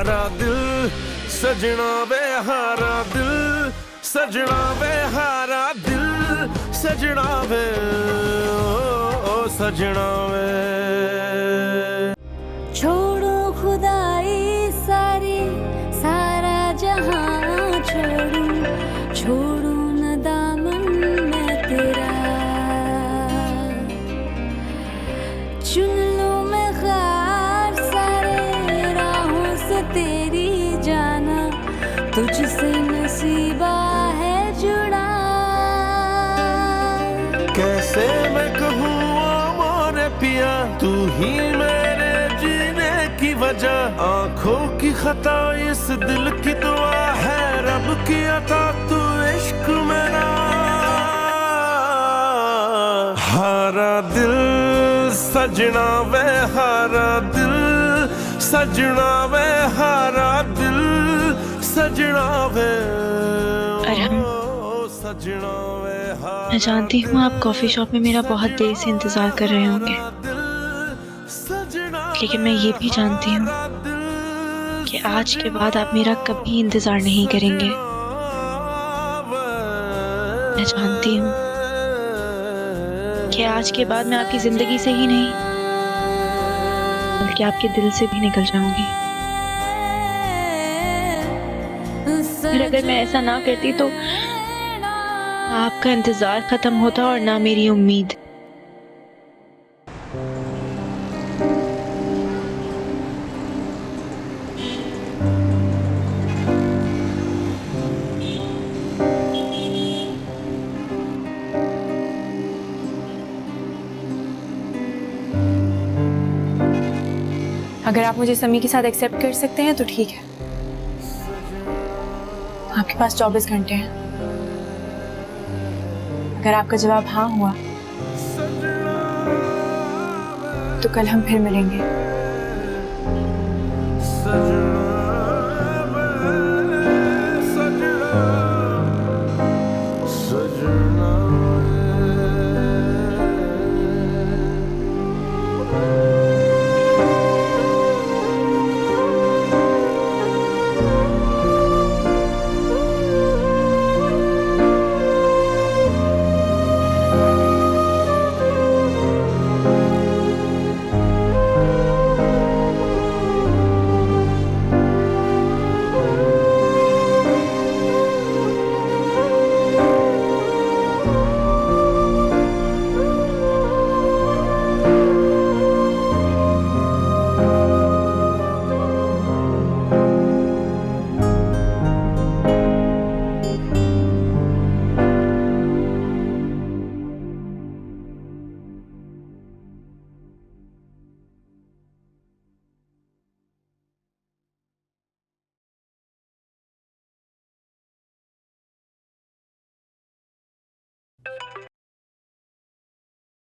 हारा दिल सजना वे हारा दिल सजना वे हारा दिल सजना वे ओ सजना वे। छोड़ो खुदाई सारी सारा जहां छोड़ू छोड़ू न दामन मैं तेरा चुन लूं मैं ख्याल सारे राहों से तेरी जाना तुझसे नसीबा है जुड़ा। कैसे मैं कहूँ मोरे पिया तू ही मेरे जीने की वजह आंखों की खता इस दिल की दुआ है रब की अता तू इश्क मेरा। हारा दिल सजना वे हारा दिल सजना वे हारा दिल सजना वे सजना वे। मैं जानती हूँ आप कॉफी शॉप में मेरा बहुत देर से इंतजार कर रहे होंगे, लेकिन मैं ये भी जानती हूँ कि आज के बाद आप मेरा कभी इंतजार नहीं करेंगे। मैं जानती हूँ कि आज के बाद मैं आपकी जिंदगी से ही नहीं बल्कि आपके दिल से भी निकल जाऊंगी। फिर अगर मैं ऐसा ना करती तो आपका इंतजार खत्म होता और ना मेरी उम्मीद। अगर आप मुझे समी के साथ एक्सेप्ट कर सकते हैं तो ठीक है। आपके पास 24 घंटे हैं। अगर आपका जवाब हाँ हुआ तो कल हम फिर मिलेंगे।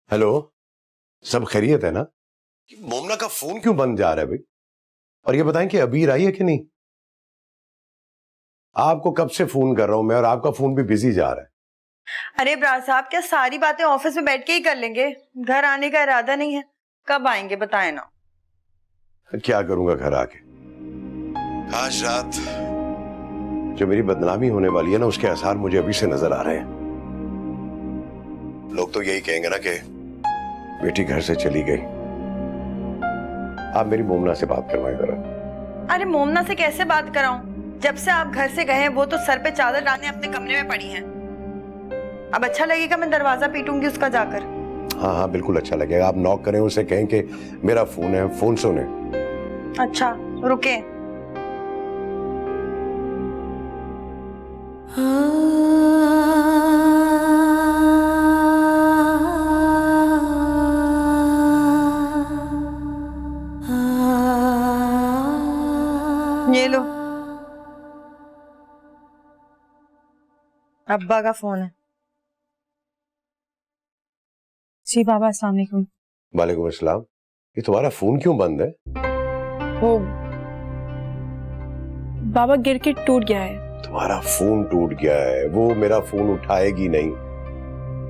हेलो, सब खैरियत है ना? मोमना का फोन क्यों बंद जा रहा है भाई? और ये बताएं कि अबीर आई है कि नहीं? आपको कब से फोन कर रहा हूं मैं और आपका फोन भी बिजी जा रहा है। अरे ब्रा साहब, क्या सारी बातें ऑफिस में बैठ के ही कर लेंगे? घर आने का इरादा नहीं है। कब आएंगे बताएं ना। क्या करूंगा घर आके? आज रात जो मेरी बदनामी होने वाली है ना, उसके आसार मुझे अभी से नजर आ रहे हैं। लोग तो यही कहेंगे ना कि बेटी घर से चली गई। आप मेरी मोमना से बात करवाएं जरा। अरे मोमना से कैसे बात कराऊं? जब से आप घर से गए हैं वो तो सर पे चादर डालने अपने कमरे में पड़ी हैं। अब अच्छा लगेगा मैं दरवाजा पीटूंगी उसका जाकर? हाँ हाँ बिल्कुल अच्छा लगेगा। आप नॉक करें, उसे कहें कि मेरा फोन है, फोन सुने। अच्छा रुके। ये लो, अब्बा का फोन है। जी बाबा, अस्सलाम वालेकुम। वालेकुम अस्सलाम। ये तुम्हारा फोन क्यों बंद है? वो बाबा गिर के टूट गया है। तुम्हारा फोन टूट गया है, वो मेरा फोन उठाएगी नहीं।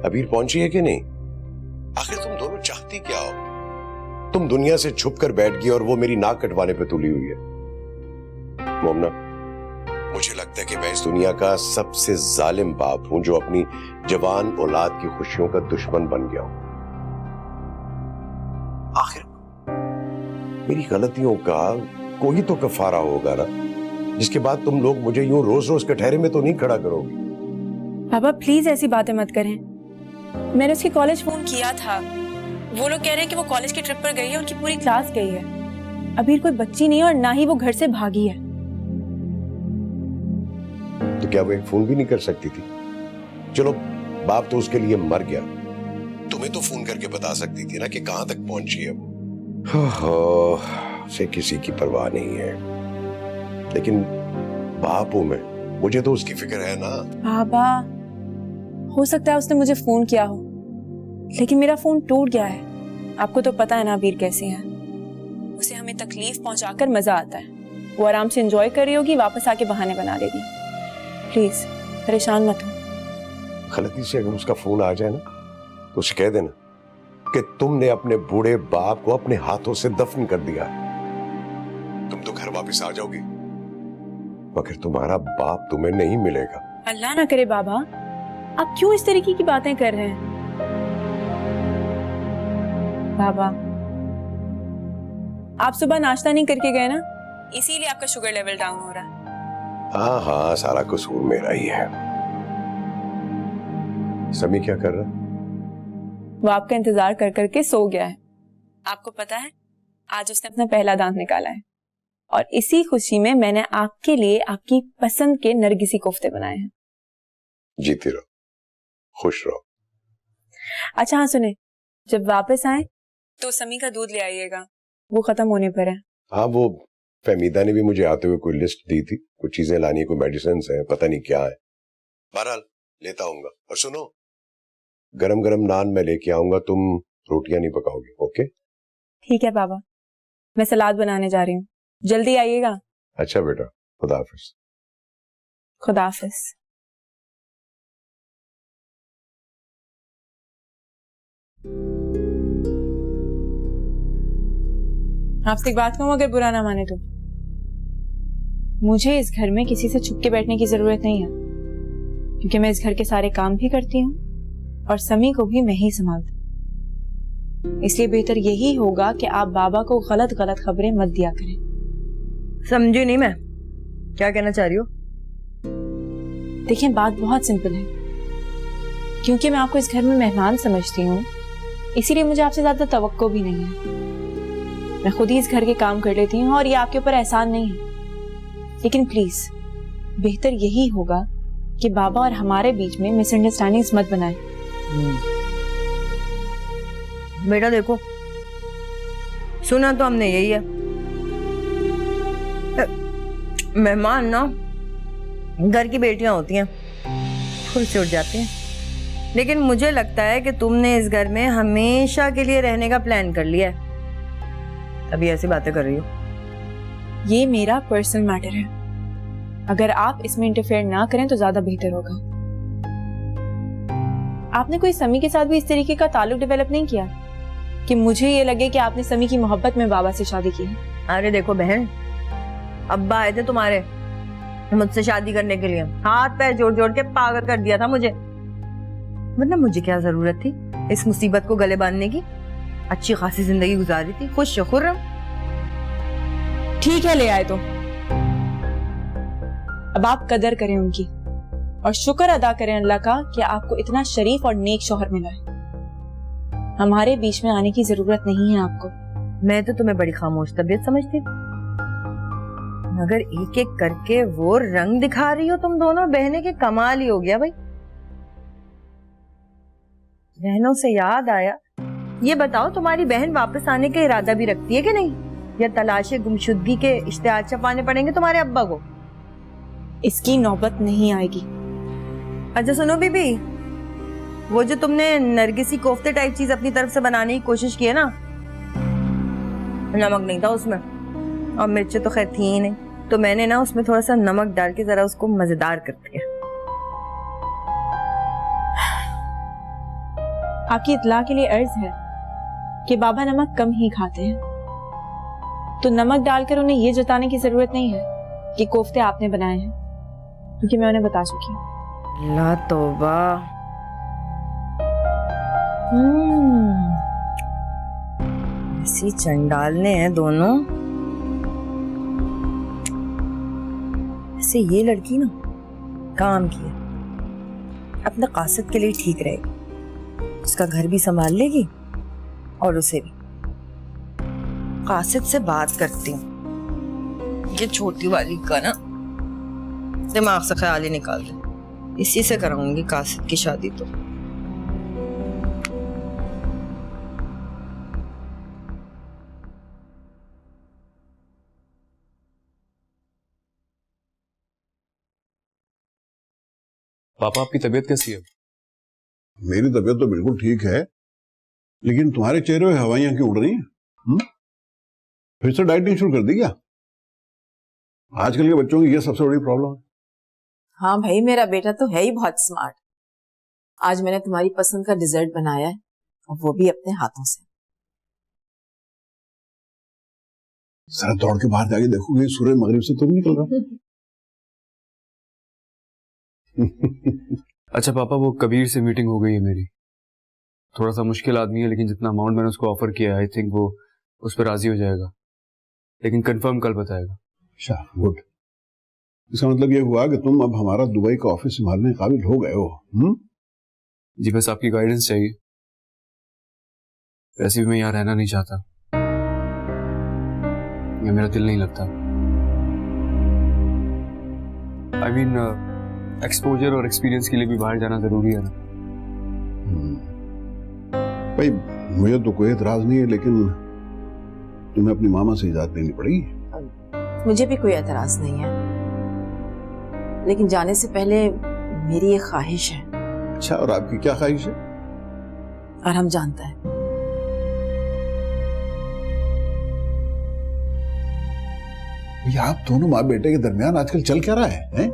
अबीर पहुंची है कि नहीं? आखिर तुम दोनों चाहती क्या हो? तुम दुनिया से छुप कर बैठ गई और वो मेरी नाक कटवाने पे तुली हुई है। मोमना, मुझे लगता है कि मैं इस दुनिया का सबसे जालिम बाप हूं जो अपनी जवान औलाद की खुशियों का दुश्मन बन गया हूं। आखिर मेरी गलतियों का कोई तो कफारा होगा ना, जिसके बाद तुम लोग मुझे यूं रोज रोज कटहरे में तो नहीं खड़ा करोगे। पापा प्लीज ऐसी बातें मत करें। मैंने उसके कॉलेज फोन किया था, वो लोग कह रहे हैं कि वो कॉलेज की ट्रिप पर गई है, उनकी पूरी क्लास गई है। अभी कोई बच्ची नहीं है और ना ही वो घर से भागी है। तो क्या वो एक फोन भी नहीं कर सकती थी? चलो बाप तो उसके लिए मर गया, तुम्हें तो फोन करके बता सकती थी ना कि कहां तक पहुंची है वो। उसे किसी की परवाह नहीं है, लेकिन बाप हूं मैं, मुझे तो उसकी फिक्र है ना। बाबा हो सकता है उसने मुझे फोन किया हो, लेकिन मेरा फोन टूट गया है। आपको तो पता है ना अबीर कैसी है, उसे हमें तकलीफ पहुंचाकर मजा आता है। वो आराम से एंजॉय कर रही होगी, वापस आके बहाने बना लेगी। प्लीज परेशान मत हो। गलती से अगर उसका फोन आ जाए ना तो उसे कह देना कि तुमने अपने बूढ़े बाप को अपने हाथों से दफन कर दिया। तुम तो घर वापस आ जाओगी, मगर तुम्हारा बाप तुम्हें नहीं मिलेगा। अल्लाह ना करे बाबा, आप क्यों इस तरीके की बातें कर रहे हैं? बाबा आप सुबह नाश्ता नहीं करके गए ना, इसीलिए आपका शुगर लेवल डाउन हो रहा है। हाँ हाँ, सारा कसूर मेरा ही है। समी क्या कर रहा? वो आपका इंतजार कर करके सो गया है। आपको पता है आज उसने अपना पहला दांत निकाला है, और इसी खुशी में मैंने आपके लिए आपकी पसंद के नरगिसी कोफ्ते बनाए हैं। जीती रहो, खुश रहो। अच्छा हाँ सुने, जब वापस आए तो समी का दूध ले आइएगा, वो खत्म होने पर है। हाँ, वो फहमीदा ने भी मुझे आते हुए कोई लिस्ट दी थी, कुछ चीजें लानी है, कोई मेडिसिन है, पता नहीं क्या है। बहरहाल लेता आऊंगा। और सुनो, गरम गरम नान मैं लेके आऊंगा, तुम रोटियां नहीं पकाओगे? ओके ठीक है बाबा, मैं सलाद बनाने जा रही हूँ, जल्दी आइएगा। अच्छा बेटा, खुदा हाफिज। खुदा हाफिज। आपसे एक बात कहूं, अगर बुरा ना माने तो मुझे इस घर में किसी से छुप के बैठने की जरूरत नहीं है, क्योंकि मैं इस घर के सारे काम भी करती हूँ और समी को भी मैं ही संभालती हूँ। इसलिए बेहतर यही होगा कि आप बाबा को गलत गलत खबरें मत दिया करें। समझी नहीं मैं, क्या कहना चाह रही हो? देखिए बात बहुत सिंपल है, क्योंकि मैं आपको इस घर में मेहमान समझती हूँ, इसीलिए मुझे आपसे ज्यादा तवक्को भी नहीं है। मैं खुद ही इस घर के काम कर लेती हूँ और ये आपके ऊपर एहसान नहीं है। लेकिन प्लीज बेहतर यही होगा कि बाबा और हमारे बीच में मिसअंडरस्टैंडिंग्स मत बनाएं। बेटा देखो, सुना तो हमने यही है, मेहमान ना घर की बेटियां होती हैं, फुल से उठ जाती हैं। लेकिन मुझे लगता है कि तुमने इस घर में हमेशा के लिए रहने का प्लान कर लिया है, अभी ऐसी बातें कर रही हो। ये मेरा पर्सनल मैटर है, अगर आप इसमें इंटरफेयर ना करें तो ज्यादा बेहतर होगा। आपने कोई समी के साथ भी इस तरीके का ताल्लुक डेवलप नहीं किया कि मुझे ये लगे कि आपने समी की मोहब्बत में बाबा से शादी की है। अरे देखो बहन, अब्बा आए थे तुम्हारे मुझसे शादी करने के लिए, हाथ पैर जोड़ जोड़ के पागल कर दिया था मुझे, वरना मुझे क्या जरूरत थी इस मुसीबत को गले बांधने की। अच्छी खासी जिंदगी गुजारी थी, खुश खुर्रम। ठीक है ले आए तो अब आप कदर करें उनकी और शुक्र अदा करें अल्लाह का कि आपको इतना शरीफ और नेक शौहर मिला है। हमारे बीच में आने की जरूरत नहीं है आपको। मैं तो तुम्हें बड़ी खामोश तबीयत समझती थी, मगर एक एक करके वो रंग दिखा रही हो तुम दोनों बहनें के, कमाल ही हो गया भाई। बहनों से याद आया, ये बताओ तुम्हारी बहन वापस आने का इरादा भी रखती है कि नहीं, या तलाशे गुमशुदगी के इश्तिहार छपाने पड़ेंगे तुम्हारे अब्बा को? इसकी नौबत नहीं आएगी। अच्छा सुनो बीबी, वो जो तुमने नरगिसी कोफ्ते टाइप चीज अपनी तरफ से बनाने की कोशिश की है ना, नमक नहीं था उसमें और मिर्चें तो खैर थी ही नहीं, तो मैंने ना उसमें थोड़ा सा नमक डाल के जरा उसको मजेदार कर दिया। आपकी इत्ला के लिए अर्ज है कि बाबा नमक कम ही खाते हैं, तो नमक डालकर उन्हें यह जताने की जरूरत नहीं है कि कोफ्ते आपने बनाए हैं, क्योंकि मैं उन्हें बता चुकी हूँ। ला तौबा। ऐसी चंडालने हैं दोनों। ऐसे ये लड़की ना काम की है, अपने कासिद के लिए ठीक रहेगी, उसका घर भी संभाल लेगी और उसे भी। कासिद से बात करती हूँ, ये छोटी वाली का ना दिमाग से ख्याल ही निकाल दे। इसी से कराऊंगी कासिद की शादी तो। पापा आपकी तबीयत कैसी है? मेरी तबीयत तो बिल्कुल ठीक है, लेकिन तुम्हारे चेहरे पे हवाइयां क्यों उड़ रही हैं? फिर से डाइटिंग शुरू कर दी क्या? आजकल के बच्चों की ये सबसे बड़ी प्रॉब्लम है। हाँ भाई, मेरा बेटा तो है ही बहुत स्मार्ट। आज मैंने तुम्हारी पसंद का डिजर्ट बनाया है, और वो भी अपने हाथों से। जरा दौड़ के बाहर जाके देखोगे सूरज मगरिब से तो नहीं निकल रहा। अच्छा पापा, वो कबीर से मीटिंग हो गई है मेरी। थोड़ा सा मुश्किल आदमी है, लेकिन जितना अमाउंट मैंने उसको ऑफर किया आई थिंक वो उस पर राजी हो जाएगा, लेकिन कंफर्म कल बताएगा। अच्छा, गुड। इसका मतलब ये हुआ कि तुम अब हमारा दुबई का ऑफिस संभालने के काबिल हो गए हो। जी, बस आपकी गाइडेंस चाहिए। वैसे भी मैं यहाँ रहना नहीं चाहता, यहाँ मेरा दिल नहीं लगता। आई मीन एक्सपोजर और एक्सपीरियंस के लिए भी बाहर जाना जरूरी है ना। भाई मुझे तो कोई एतराज नहीं है, लेकिन तुम्हें अपनी मामा से इजाजत लेनी पड़ेगी। मुझे भी कोई एतराज नहीं है, लेकिन जाने से पहले मेरी ये ख्वाहिश है। अच्छा, और आपकी क्या ख्वाहिश है? और हम जानता है। भैया, आप दोनों माँ बेटे के दरमियान आजकल चल क्या रहा है?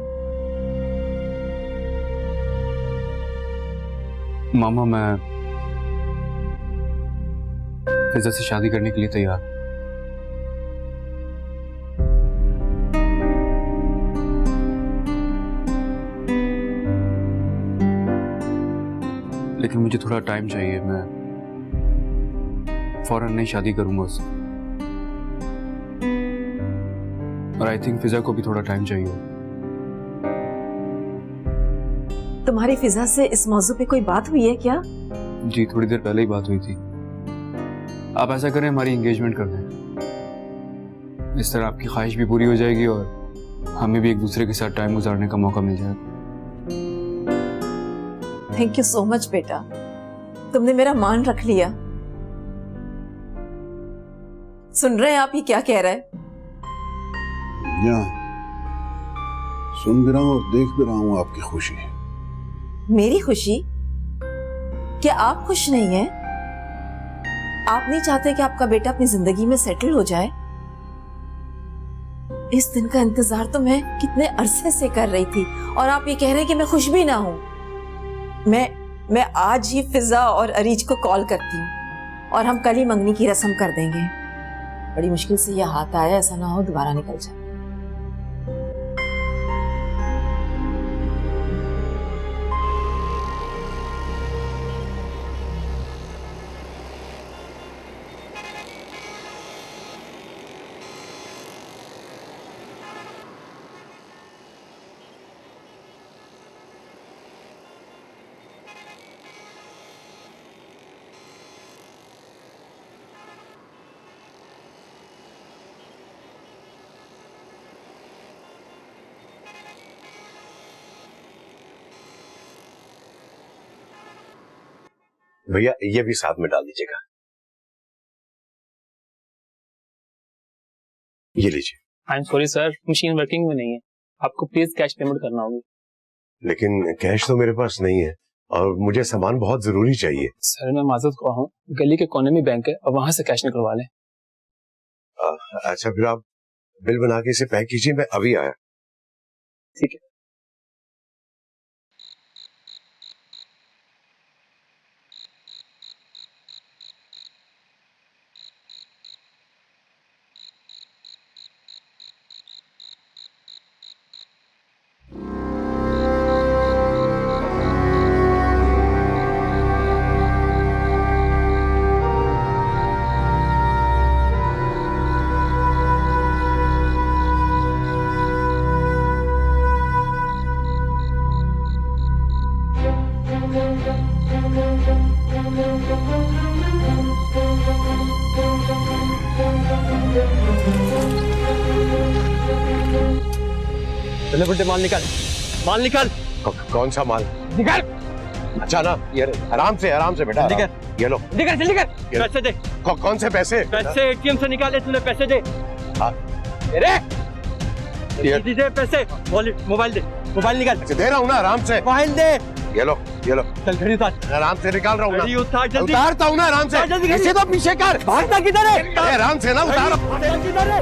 मामा, मैं फिजा से शादी करने के लिए तैयार। लेकिन मुझे थोड़ा टाइम चाहिए। मैं फौरन नहीं शादी करूंगा उससे, और आई थिंक फिजा को भी थोड़ा टाइम चाहिए। तुम्हारी फिजा से इस मौजू पे कोई बात हुई है क्या? जी, थोड़ी देर पहले ही बात हुई थी। आप ऐसा करें, हमारी एंगेजमेंट कर दें। इस तरह आपकी ख्वाहिश भी पूरी हो जाएगी और हमें भी एक दूसरे के साथ टाइम गुजारने का मौका मिल जाएगा। थैंक यू सो मच बेटा, तुमने मेरा मान रख लिया। सुन रहे हैं आप ये क्या कह रहा है? या, सुन भी रहा हूं और देख भी रहा हूं आपकी खुशी। मेरी खुशी? क्या आप खुश नहीं हैं? आप नहीं चाहते कि आपका बेटा अपनी जिंदगी में सेटल हो जाए? इस दिन का इंतजार तो मैं कितने अरसे से कर रही थी, और आप ये कह रहे हैं कि मैं खुश भी ना हूं। मैं आज ही फिजा और अरीज को कॉल करती हूँ, और हम कल ही मंगनी की रस्म कर देंगे। बड़ी मुश्किल से यह हाथ आया, ऐसा ना हो दोबारा निकल जाए। भैया ये भी साथ में डाल दीजिएगा। ये लीजिए। I am sorry sir, machine working में नहीं है, आपको प्लीज कैश पेमेंट करना होगी। लेकिन कैश तो मेरे पास नहीं है और मुझे सामान बहुत जरूरी चाहिए। सर मैं माजरत को हूँ, गली के कोने में बैंक है और वहां से कैश निकलवा लें। अच्छा, फिर आप बिल बना के इसे पैक कीजिए, मैं अभी आया। ठीक है। चले बुड्ढे, माल निकाल, माल निकाल। कौन सा माल? निकाल। अच्छा ना, ये आराम से बेटा, ये लो। निकाल, जल्दी कर। पैसे दे। कौन से पैसे? पैसे एटीएम से निकाले तूने, पैसे दे। अरे जल्दी दे पैसे। मोबाइल दे, मोबाइल निकाल। दे रहा हूँ ना, आराम से। मोबाइल दे। ये लो। चल घड़ी उतार। आराम से निकाल रहा हूँ ना। घड़ी उतार जल्दी। उतारता हूँ ना आराम से। जल्दी इसे तो पीछे कर। भागता किधर है? आराम से ना, उतार। किधर है?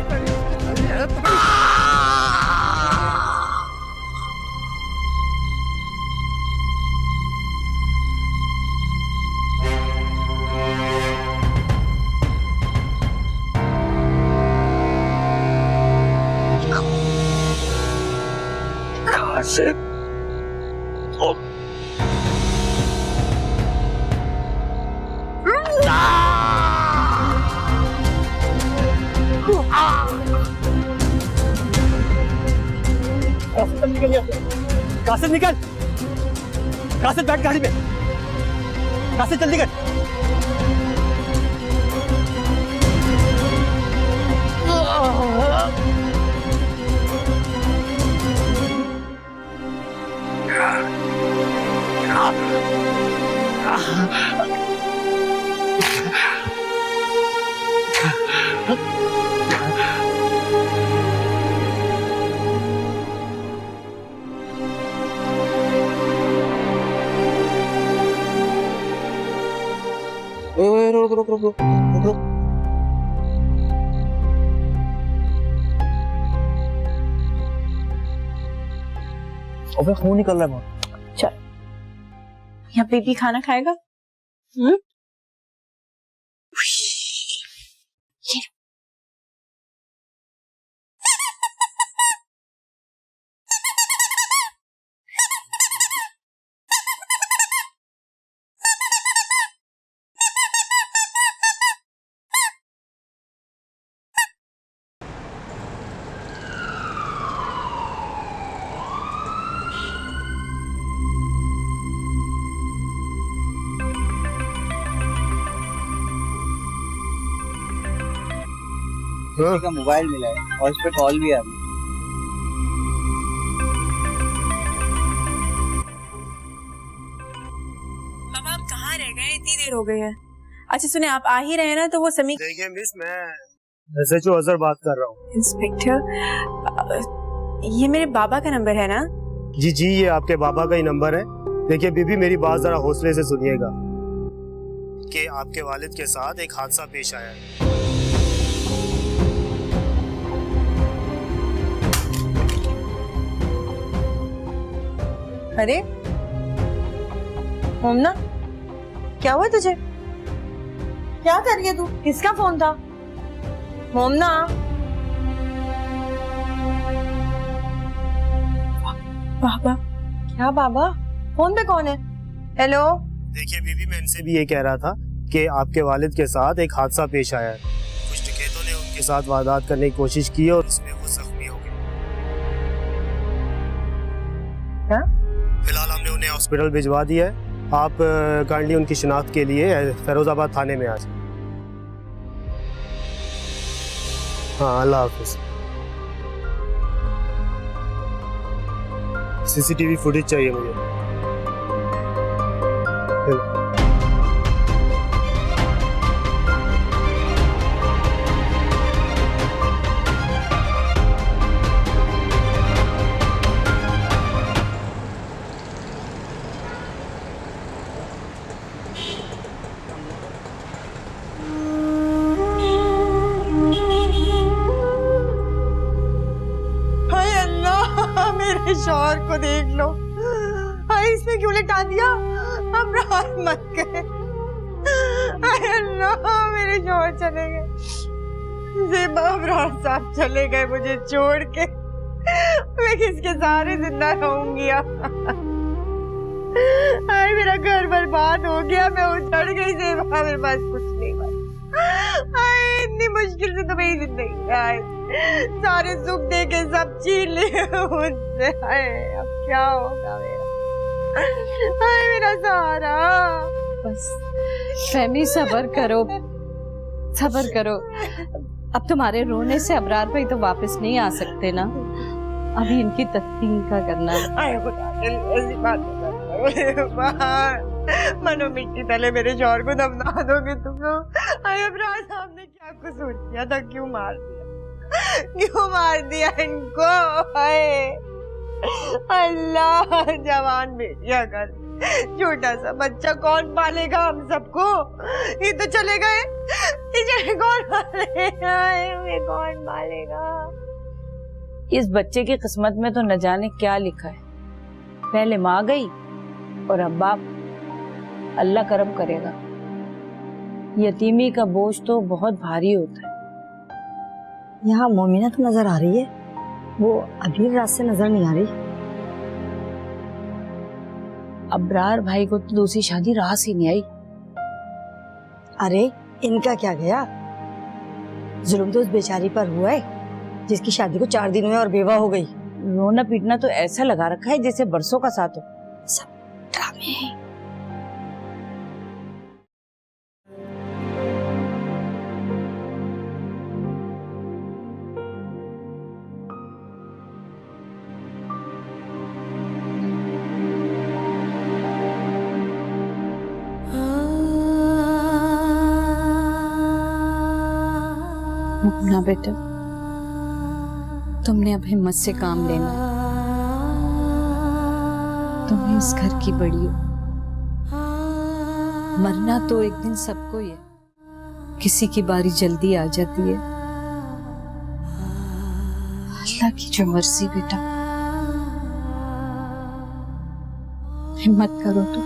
कासिम निकल, कासिम बैठ गाड़ी में, कासिम जल्दी कर। रुक। अबे खून निकल रहा है। चल, यहाँ बेबी खाना खाएगा? का मोबाइल मिला है और इस पे कॉल भी आ रही है। अब आप कहाँ रह गए? इतनी देर हो गई है। अच्छा सुने, आप आ ही रहे हैं ना, तो वो समी। देखिए मिस, मैं SHO अजहर बात कर रहा हूँ। इंस्पेक्टर, ये मेरे बाबा का नंबर है ना? जी, ये आपके बाबा का ही नंबर है। देखिए बीबी, मेरी बात जरा हौसले से सुनिएगा कि आपके वालिद के साथ एक हादसा पेश आया है। अरे मोमना, क्या हुआ तुझे? क्या कर रही है तू? किसका फोन था? मोमना, बाबा। क्या बाबा? फोन पे कौन है? हेलो। देखिए बीबी, मैं इनसे भी ये कह रहा था कि आपके वालिद के साथ एक हादसा पेश आया है। कुछ डकैतों ने उनके साथ वारदात करने की कोशिश की और उसमें वो जख्मी हो गए। क्या? फिलहाल हमने उन्हें हॉस्पिटल भिजवा दिया है। आप काइंडली उनकी शिनाख्त के लिए फैरोजाबाद थाने में आ जाए। हाँ, अल्लाह हाफिज। CCTV फुटेज चाहिए मुझे। मेरे शौहर को देख लो। हाय, इसने क्यों लिटा दिया? हम रात मत गए। हाय अल्लाह, मेरे शौहर चले गए। ज़ेबा अबरार साहब चले गए मुझे छोड़ के। मैं किसके सहारे जिंदा रहूंगी? हाय, मेरा घर बर्बाद हो गया। मैं उजड़ गई ज़ेबा, मेरे पास कुछ नहीं बचा। हाय, इतनी मुश्किल से तो मेरी जिंदगी आई। सारे सुख दे के सब छीन लिए मुझसे। अब क्या होगा मेरा? हाय, मेरा सहारा। बस फहमी, सब्र करो, सब्र करो। अब तुम्हारे रोने से अबरार भाई तो वापस नहीं आ सकते ना। अभी इनकी तस्वीर का करना है। आए खुदा ऐसी बात मनो मिट्टी पहले मेरे शौहर को दफना दोगे तुम लोग। आए अबरार साहब ने क्या कसूर किया था, क्यों मार दिया इनको? हाय अल्लाह, जवान बेटिया कर, छोटा सा बच्चा कौन पालेगा हम सबको? ये तो चले गए, इसे कौन पालेगा? ये कौन पालेगा? इस बच्चे की किस्मत में तो न जाने क्या लिखा है, पहले माँ गई और अब बाप। अल्लाह करम करेगा। यतीमी का बोझ तो बहुत भारी होता है। यहाँ मोमिना तो नजर आ रही है, वो अभी रात से नजर नहीं आ रही। अबरार भाई को तो दूसरी शादी रास ही नहीं आई। अरे इनका क्या गया, जुल्म तो उस बेचारी पर हुआ है जिसकी शादी को 4 दिन हुए और बेवा हो गई। रोना पीटना तो ऐसा लगा रखा है जैसे बरसों का साथ हो। सब ड्रामे हैं। ना बेटा, तुमने अब हिम्मत से काम लेना। तुम इस घर की बड़ी हो, मरना तो एक दिन सबको ही है, किसी की बारी जल्दी आ जाती है। अल्लाह की जो मर्जी बेटा, हिम्मत करो तो।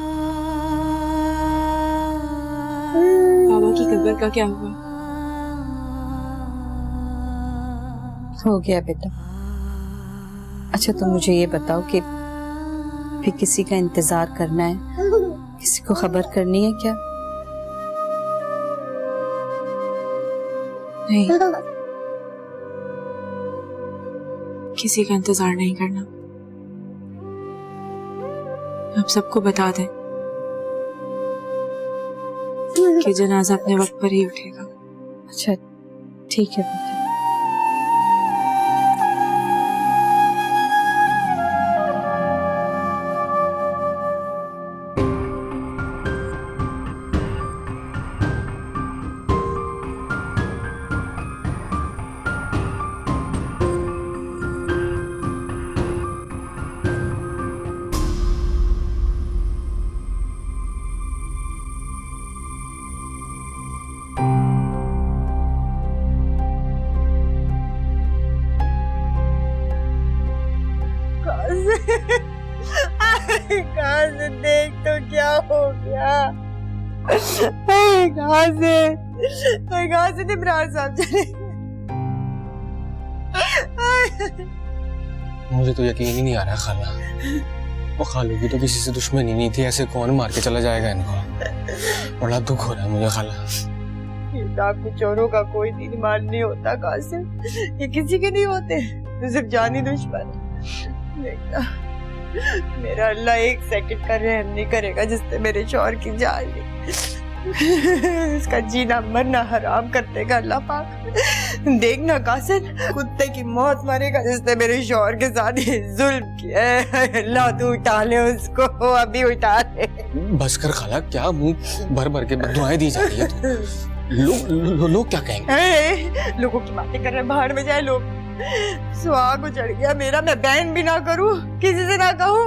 बाबा की कब्र का क्या हुआ? हो गया बेटा। अच्छा तुम मुझे ये बताओ कि फिर किसी का इंतजार करना है, किसी को खबर करनी है क्या? नहीं, किसी का इंतजार नहीं करना। आप सबको बता दें कि जनाजा अपने वक्त पर ही उठेगा। अच्छा ठीक है बेटा। कहाँ से देख तो क्या हो गया? कहाँ से इमरान साहब चले? मुझे तो यकीन ही नहीं आ रहा खाला, वो खालू की तो किसी से दुश्मनी नहीं थी, ऐसे कौन मार के चला जाएगा इनको? बड़ा दुख हो रहा है मुझे खाला। आपके चोरों का कोई दिन मान नहीं होता कासिम, ये किसी के नहीं होते, तो सिर्फ जानी दुश्मन। देखना मेरा अल्लाह एक सेकंड का रहम नहीं करेगा जिससे मेरे शौहर की जान ली। इसका जीना मरना हराम करतेगा अल्लाह पाक। देखना कासिम, कुत्ते की मौत मरेगा जिसने मेरे शौहर के साथ ये जुल्म किया है। अल्लाह तू उठा ले उसको, अभी उठा ले। बस कर खाला, क्या मुंह भर भर के बददुआएं दी जा रही है? लोग क्या कहेंगे? लोगों की बातें कर रहे, बाहर में जाए लोग। सुहाग उजड़ गया मेरा, मैं बहन भी ना करूं, किसी से ना कहूं।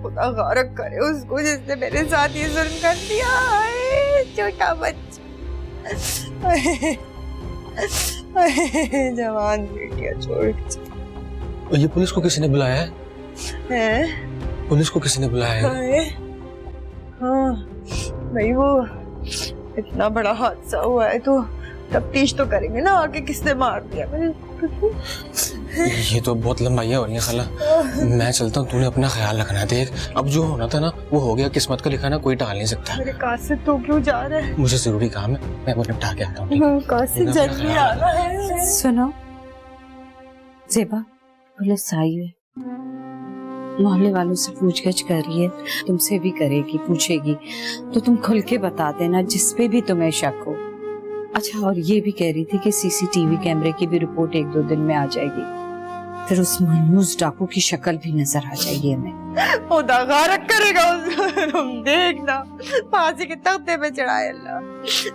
खुदा गारक करे उसको जिसने मेरे साथ ये जुल्म कर दिया। छोटा बच्चा, जवान बेटिया छोड़ के। ये पुलिस को किसी ने बुलाया है? पुलिस को किसी ने बुलाया है? हाँ भाई, वो इतना बड़ा हादसा हुआ है तो तफ्तीश तो करेंगे ना आगे किसने मार दिया। ये तो बहुत लंबाइयाँ हो रही है खाला, मैं चलता हूँ, तूने अपना ख्याल रखना। देख अब जो होना था ना वो हो गया, किस्मत का लिखा ना कोई टाल नहीं सकता। मेरे कासिम तो क्यों जा रहा है? मुझे जरूरी काम है, मैं वो निपटा के आता हूँ। कासिम जल्दी आ रहा है। सुनो जेबा, पुलिस आई है, मोहल्ले वालों से पूछगछ कर रही है, तुमसे भी करेगी, पूछेगी तो तुम खुल के बता देना जिस पे भी तुम्हें शक हो। अच्छा और ये भी कह रही थी कि सीसीटीवी कैमरे की भी रिपोर्ट 1-2 दिन में आ जाएगी, फिर उस मनहूस डाकू की शक्ल भी नजर आ जाएगी हमें। खुदा गारक करेगा उसको। तुम देखना फांसी के तख्ते पे चढ़ाए अल्लाह।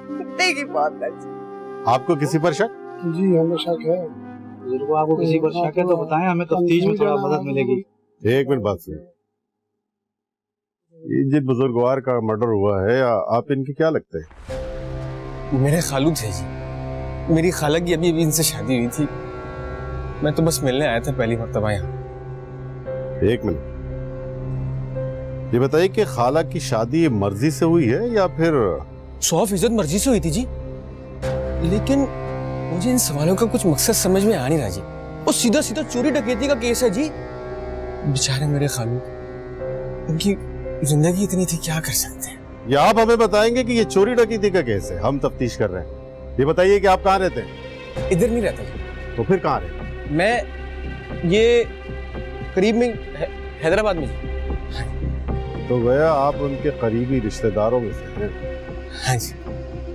कुत्ते की बात कर। आपको किसी पर शक? जी हमें शक है। बुजुर्गो आपको किसी पर शक है तो बताएं, हमें तफ्तीश में थोड़ा मदद मिलेगी। एक मिनट बात सुनिए। ये जिन बुजुर्गवार का मर्डर हुआ है, आप इनके क्या लगते हैं? मेरे खालू थे जी, मेरी खाला की अभी इनसे शादी हुई थी। मैं तो बस मिलने आया था पहली मर्तबा यहाँ। एक मिनट, ये बताइए कि खाला की शादी मर्जी से हुई है या फिर? 100% मर्जी से हुई थी जी, लेकिन मुझे इन सवालों का कुछ मकसद समझ में आ नहीं रहा जी। वो सीधा सीधा चोरी डकैती का केस है जी। बेचारे मेरे खालू, उनकी जिंदगी इतनी थी, क्या कर सकते हैं। या आप हमें बताएंगे कि ये चोरी डकैती का केस है? हम तफ्तीश कर रहे हैं। ये बताइए कि आप कहाँ रहते हैं? इधर नहीं रहता जी। तो फिर कहाँ रहते? मैं ये करीब में हैदराबाद में जी। तो गया आप उनके करीबी रिश्तेदारों में से हैं? हाँ जी।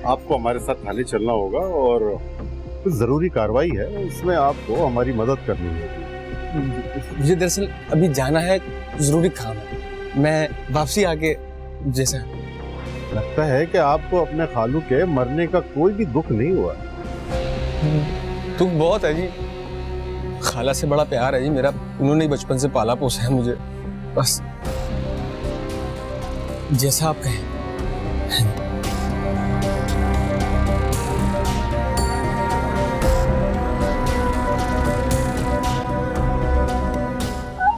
आपको हमारे साथ थाने चलना होगा और कुछ जरूरी कार्रवाई है, उसमें आपको हमारी मदद करनी होगी। मुझे दरअसल अभी जाना है, जरूरी काम है। मैं वापसी आके जैसा। लगता है कि आपको अपने खालू के मरने का कोई भी दुख नहीं हुआ। दुख बहुत है जी। खाला से बड़ा प्यार है जी मेरा। उन्होंने बचपन से पाला पोसा है मुझे। बस जैसा आप कहें।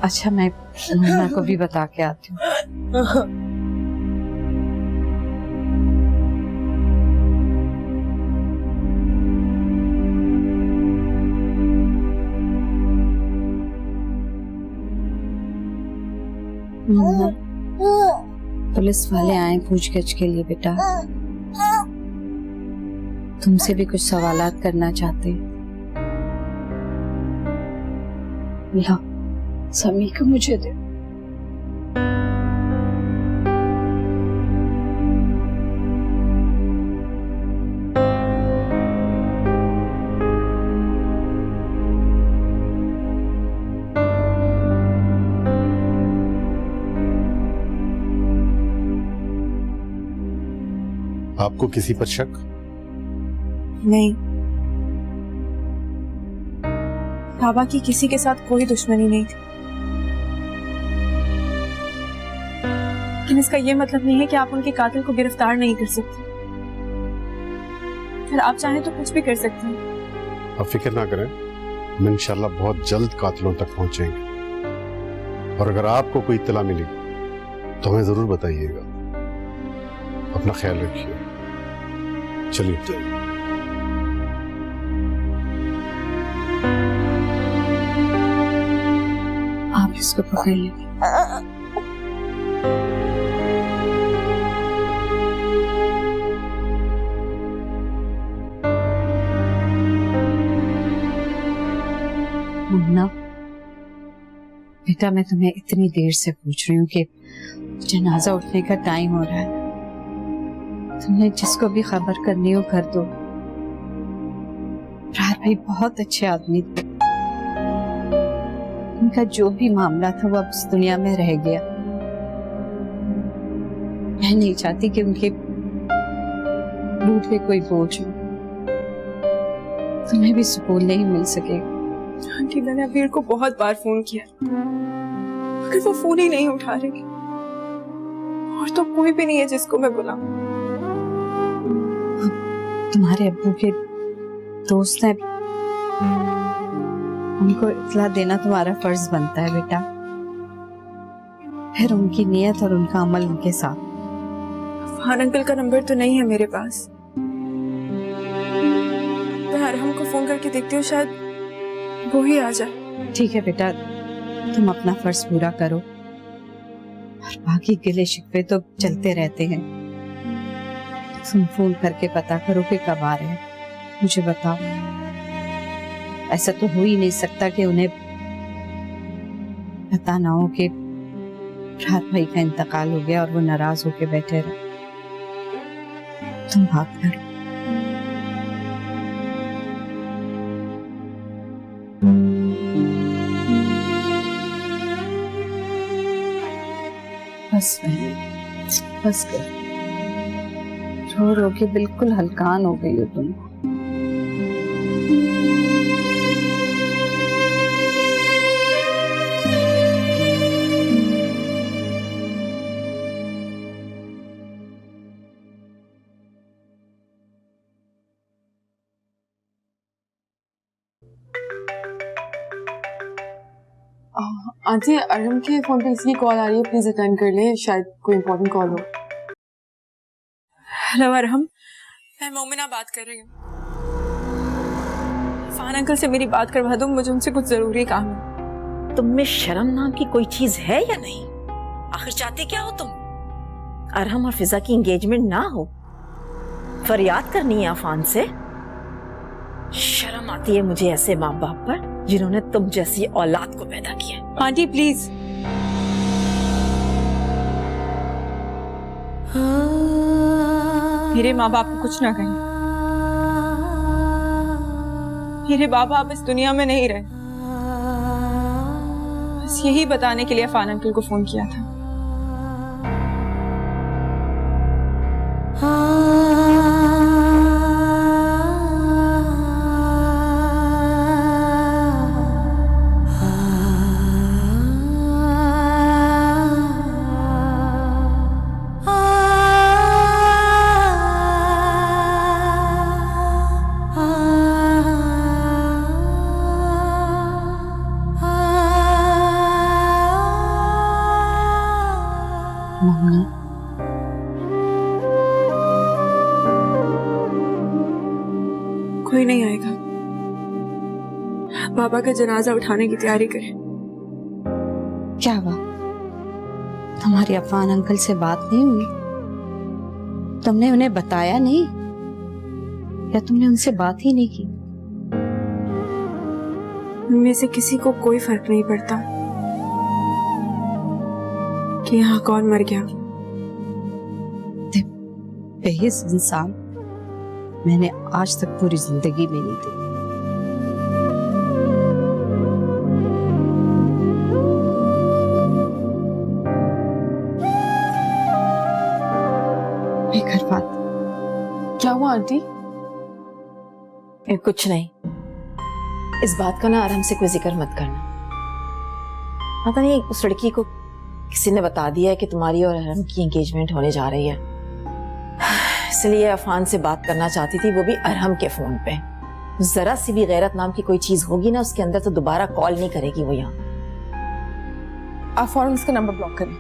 अच्छा, मैं मुन्ना को भी बता के आती हूँ। मुन्ना, पुलिस वाले आए पूछगिछ के लिए बेटा। तुमसे भी कुछ सवालात करना चाहते हैं। ला, समी को मुझे दे। आपको किसी पर शक? नहीं, बाबा की किसी के साथ कोई दुश्मनी नहीं थी। लेकिन इसका यह मतलब नहीं है कि आप उनके कातिल को गिरफ्तार नहीं कर सकते। अगर आप चाहें तो कुछ भी कर सकते हैं। आप फिक्र ना करें, हम इंशाल्लाह बहुत जल्द कातिलों तक पहुंचेंगे। और अगर आपको कोई इत्तला मिली तो हमें जरूर बताइएगा। अपना ख्याल रखिए। चलिए। आप इसको पकड़ लीजिए। मुन्ना बेटा, मैं तुम्हें इतनी देर से पूछ रही हूँ कि जनाजा उठने का टाइम हो रहा है। तुमने जिसको भी खबर करनी हो कर दो। रार भाई बहुत अच्छे आदमी थे। उनका जो भी मामला था वो अब इस दुनिया में रह गया। मैं नहीं चाहती कि उनके रूठ पे कोई बोझ हो। तुम्हें भी सुकून नहीं मिल सकेगा। आंटी, मैंने अबीर को बहुत बार फोन किया, मगर वो फोन ही नहीं उठा रही। और तो कोई भी नहीं है जिसको मैं बुलाऊं। तुम्हारे अब्बू के दोस्त हैं, उनको इत्तला देना तुम्हारा फर्ज बनता है बेटा। फिर उनकी नीयत और उनका अमल उनके साथ। फरहान अंकल का नंबर तो नहीं है मेरे पास। मैं अरहम को फोन करके देखती हूँ, शायद वो ही आ जाए। ठीक है बेटा, तुम अपना फर्ज पूरा करो और बाकी गिले शिकवे तो चलते रहते हैं। तुम फोन करके पता करो कि कब आ रहे हैं, मुझे बताओ। ऐसा तो हो ही नहीं सकता कि उन्हें पता ना हो कि रात भाई का इंतकाल हो गया और वो नाराज होके बैठे रहे। तुम बात करो। बस बहन, बस कर। रो रो के बिल्कुल हलकान हो गई हो तुम। आंटी, अरहम के फोन पे इसलिए कॉल आ रही है, प्लीज अटेंड कर ले, शायद कोई इम्पोर्टेंट कॉल हो। हेलो अरहम, मैं मोमिना बात कर रही हूँ। फान अंकल से मेरी बात करवा दो, मुझे उनसे कुछ जरूरी काम है। तुम में शर्म नाम की कोई चीज है या नहीं? आखिर चाहते क्या हो तुम? अरहम और फिजा की एंगेजमेंट ना हो, फरियाद करनी है अफान से? शर्म आती है मुझे ऐसे माँ बाप पर जिन्होंने तुम जैसी औलाद को पैदा किया। आंटी प्लीज, मेरे माँ बाप को कुछ ना कहें। मेरे बाबा अब इस दुनिया में नहीं रहे। बस यही बताने के लिए फान अंकल को फोन किया था। कोई नहीं आएगा। बाबा का जनाजा उठाने की तैयारी करें। क्या हुआ? तुम्हारी अफान अंकल से बात नहीं हुई? तुमने उन्हें बताया नहीं या तुमने उनसे बात ही नहीं की? उनमें से किसी को कोई फर्क नहीं पड़ता कि यहाँ कौन मर गया। बेहिस इंसान मैंने आज तक पूरी जिंदगी में नहीं देखी। क्या हुआ आंटी? कुछ नहीं। इस बात का ना अरहम से कोई जिक्र मत करना। पता नहीं उस लड़की को किसी ने बता दिया है कि तुम्हारी और अरहम की एंगेजमेंट होने जा रही है, इसलिए अफान से बात करना चाहती थी, वो भी अरहम के फोन पे। जरा सी भी गैरत नाम की कोई चीज होगी ना उसके अंदर तो दोबारा कॉल नहीं करेगी वो यहाँ। आप फौरन उसका नंबर ब्लॉक करें।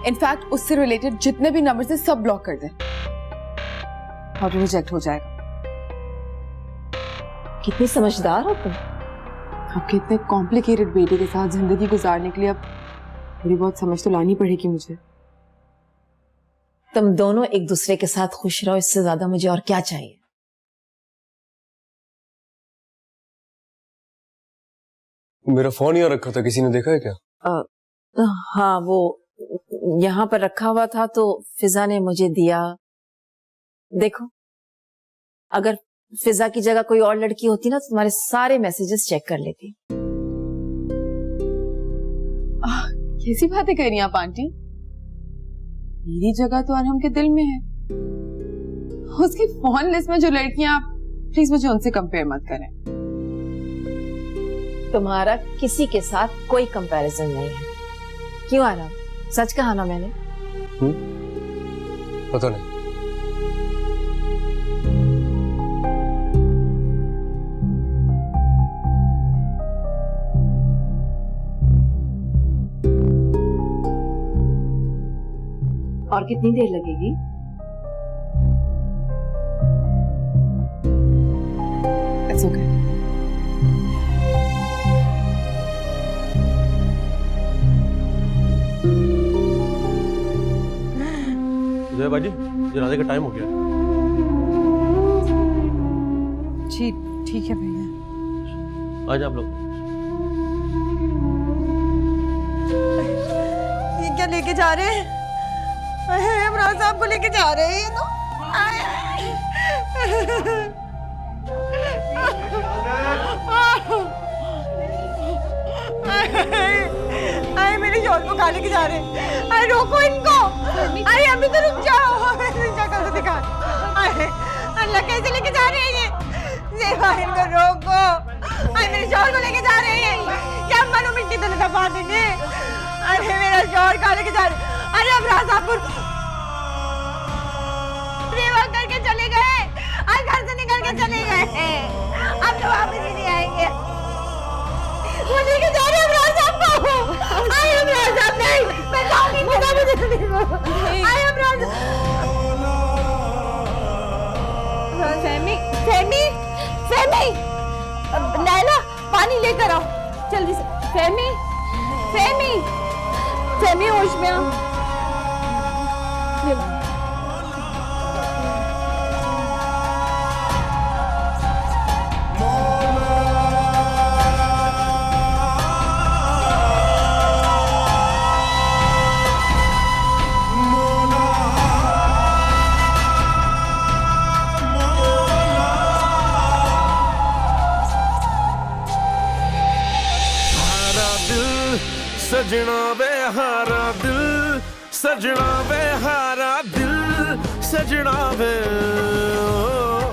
इनफैक्ट उससे रिलेटेड जितने भी नंबर थे सब ब्लॉक कर दें और रिजेक्ट हो जाएगा। कितनी समझदार हो तुम। आपके इतने कॉम्प्लिकेटेड बेटे के साथ जिंदगी गुजारने के लिए अब थोड़ी बहुत समझ तो लानी पड़ेगी मुझे। तुम दोनों एक दूसरे के साथ खुश रहो, इससे ज्यादा मुझे और क्या चाहिए। मेरा फोन यहाँ रखा था, किसी ने देखा है क्या? हाँ, वो यहाँ पर रखा हुआ था तो फिजा ने मुझे दिया। देखो, अगर फिजा की जगह कोई और लड़की होती ना तो तुम्हारे सारे मैसेजेस चेक कर लेती। कैसी बातें कर रही हैं आप आंटी? मेरी जगह तो अरहम के दिल में है। उसकी फोन लिस्ट में जो लड़कियां, आप प्लीज मुझे उनसे कंपेयर मत करें। तुम्हारा किसी के साथ कोई कंपैरिजन नहीं है। क्यों अरहम, सच कहा ना मैंने? पता नहीं। और कितनी देर लगेगी? It's okay. जय बाजी, जनाजे का टाइम हो गया। जी ठीक है भैया। आज आप लोग ये क्या लेके जा रहे हैं? इमरान साहब को लेके जा रहे हैं ये तो। आए मेरी शौकत को कहाँ लेके जा रहे हैं? अरे रोको इनको। अरे अभी तो रुक जाओ। शक्ल तो दिखा। अरे अल्लाह कैसे लेके जा रहे हैं ये? जेबा इनको रोको। अरे मेरे शौहर को लेके जा रहे हैं। क्या मनो मिट्टी तो नहीं दबा देंगे? अरे मेरा शौहर कहाँ लेके जा रहे हैं? अरे अब राजापुर सेवा करके चले गए। आज घर से निकल के चले गए। अब तो वापस ही नहीं आएंगे। वो लेके जा रहे हैं अमराज साहब को। आई अमराज साहब नहीं, मैं जाऊंगी खुदा मुझे नहीं। आई अमराज। फहमी, फहमी, फहमी, नैला पानी लेकर आओ जल्दी से। फहमी, फहमी, फहमी होश में आओ। सजना वे हारा दिल, सजना वे हारा दिल, सजना वे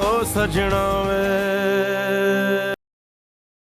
ओ सजना वे।